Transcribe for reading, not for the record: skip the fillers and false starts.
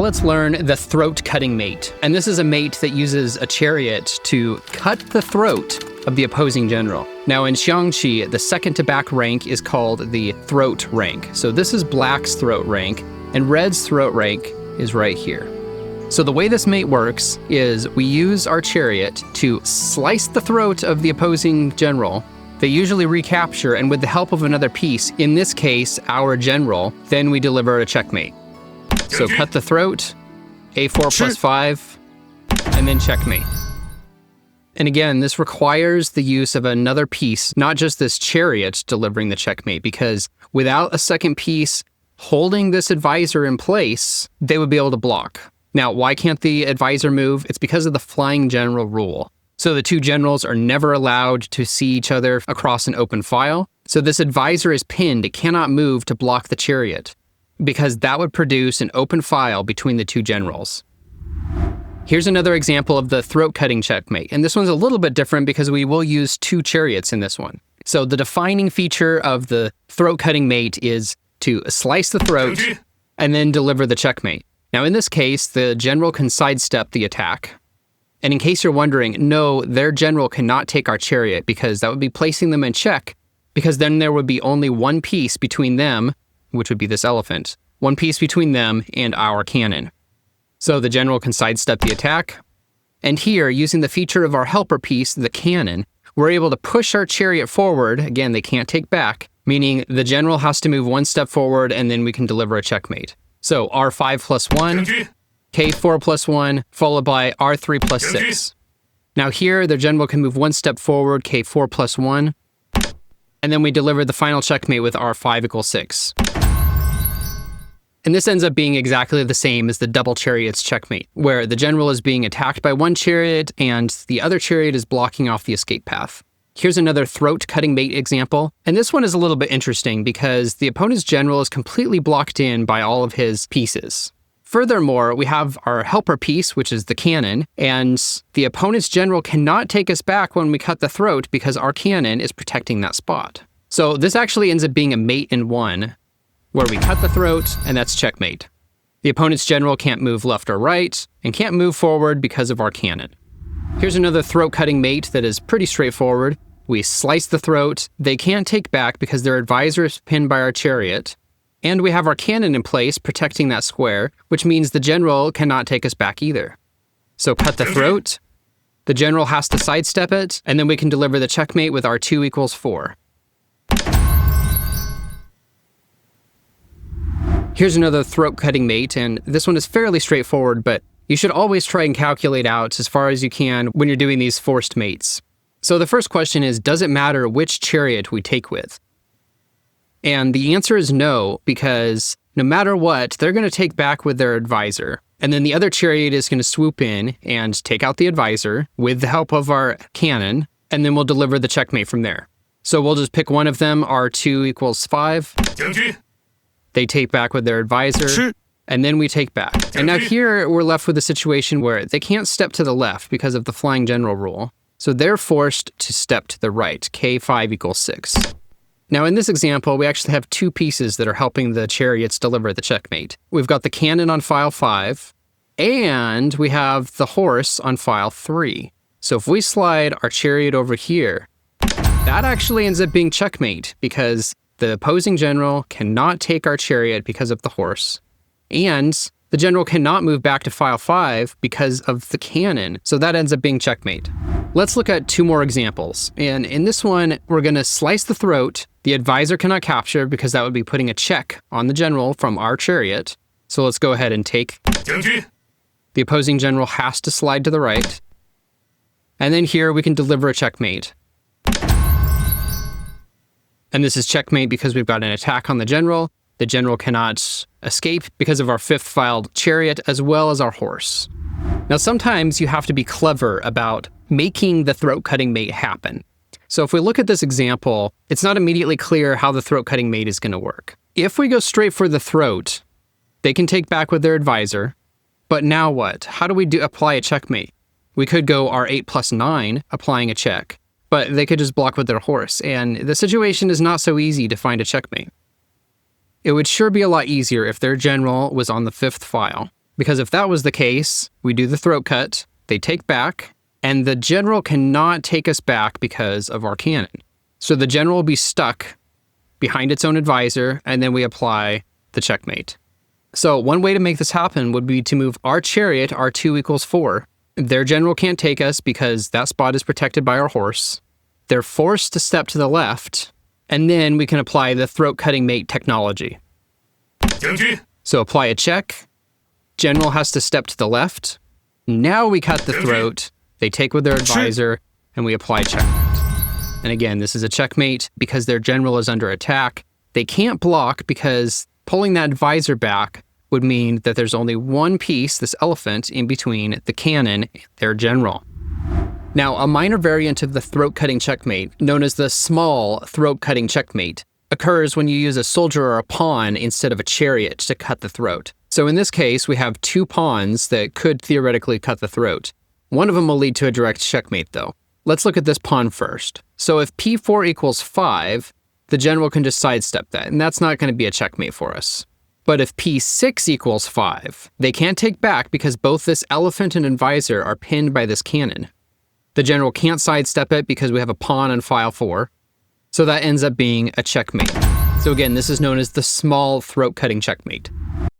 Let's learn the throat cutting mate. And this is a mate that uses a chariot to cut the throat of the opposing general. Now in Xiangqi, the second to back rank is called the throat rank. So this is black's throat rank, and red's throat rank is right here. So the way this mate works is we use our chariot to slice the throat of the opposing general. They usually recapture, and with the help of another piece, in this case, our general, then we deliver a checkmate. So cut the throat, a4 plus 5, and then checkmate. And again, this requires the use of another piece, not just this chariot delivering the checkmate, because without a second piece holding this advisor in place, they would be able to block. Now, why can't the advisor move? It's because of the flying general rule. So the two generals are never allowed to see each other across an open file. So this advisor is pinned, it cannot move to block the chariot, because that would produce an open file between the two generals. Here's another example of the throat cutting checkmate. And this one's a little bit different because we will use two chariots in this one. So the defining feature of the throat cutting mate is to slice the throat and then deliver the checkmate. Now in this case, the general can sidestep the attack. And in case you're wondering, no, their general cannot take our chariot because that would be placing them in check, because then there would be only one piece between them, which would be this elephant, one piece between them and our cannon. So the general can sidestep the attack. And here, using the feature of our helper piece, the cannon, we're able to push our chariot forward. Again, they can't take back, meaning the general has to move one step forward and then we can deliver a checkmate. So R5 plus 1, K4 plus 1, followed by R3 plus 6. Now here, the general can move one step forward, K4 plus 1, and then we deliver the final checkmate with R5 equals 6. And this ends up being exactly the same as the double chariot's checkmate, where the general is being attacked by one chariot and the other chariot is blocking off the escape path. Here's another throat cutting mate example. And this one is a little bit interesting because the opponent's general is completely blocked in by all of his pieces. Furthermore, we have our helper piece, which is the cannon, and the opponent's general cannot take us back when we cut the throat because our cannon is protecting that spot. So this actually ends up being a mate in one, where we cut the throat, and that's checkmate. The opponent's general can't move left or right, and can't move forward because of our cannon. Here's another throat-cutting mate that is pretty straightforward. We slice the throat, they can't take back because their advisor is pinned by our chariot, and we have our cannon in place protecting that square, which means the general cannot take us back either. So cut the throat, the general has to sidestep it, and then we can deliver the checkmate with R2 equals 4. Here's another throat-cutting mate, and this one is fairly straightforward, but you should always try and calculate out as far as you can when you're doing these forced mates. So the first question is, does it matter which chariot we take with? And the answer is no, because no matter what, they're going to take back with their advisor. And then the other chariot is going to swoop in and take out the advisor with the help of our cannon, and then we'll deliver the checkmate from there. So we'll just pick one of them, R2 equals 5. They take back with their advisor, and then we take back. And now here we're left with a situation where they can't step to the left because of the flying general rule. So they're forced to step to the right, K5 equals 6. Now in this example, we actually have two pieces that are helping the chariots deliver the checkmate. We've got the cannon on file 5, and we have the horse on file 3. So if we slide our chariot over here, that actually ends up being checkmate because the opposing general cannot take our chariot because of the horse, and the general cannot move back to file 5 because of the cannon, so that ends up being checkmate. Let's look at two more examples, and in this one, we're going to slice the throat. The advisor cannot capture because that would be putting a check on the general from our chariot, so let's go ahead and take. The opposing general has to slide to the right, and then here we can deliver a checkmate. And this is checkmate because we've got an attack on the general. The general cannot escape because of our fifth filed chariot as well as our horse. Now sometimes you have to be clever about making the throat cutting mate happen. So if we look at this example, it's not immediately clear how the throat cutting mate is going to work. If we go straight for the throat, they can take back with their advisor. But now what? How do we apply a checkmate? We could go R8 plus 9, applying a check, but they could just block with their horse, and the situation is not so easy to find a checkmate. It would sure be a lot easier if their general was on the fifth file. Because if that was the case, we do the throat cut, they take back, and the general cannot take us back because of our cannon. So the general will be stuck behind its own advisor, and then we apply the checkmate. So one way to make this happen would be to move our chariot R2 equals 4. Their general can't take us because that spot is protected by our horse. They're forced to step to the left, and then we can apply the throat cutting mate technology. Xiangqi. So apply a check. General has to step to the left. Now we cut the throat. They take with their advisor, and we apply checkmate. And again, this is a checkmate because their general is under attack. They can't block because pulling that advisor back would mean that there's only one piece, this elephant, in between the cannon and their general. Now, a minor variant of the throat cutting checkmate, known as the small throat cutting checkmate, occurs when you use a soldier or a pawn instead of a chariot to cut the throat. So in this case, we have 2 pawns that could theoretically cut the throat. One of them will lead to a direct checkmate, though. Let's look at this pawn first. So if p4 equals 5, the general can just sidestep that, and that's not going to be a checkmate for us. But if p6 equals 5, they can't take back because both this elephant and advisor are pinned by this cannon. The general can't sidestep it because we have a pawn on file 4, so that ends up being a checkmate. So again, this is known as the small throat cutting checkmate.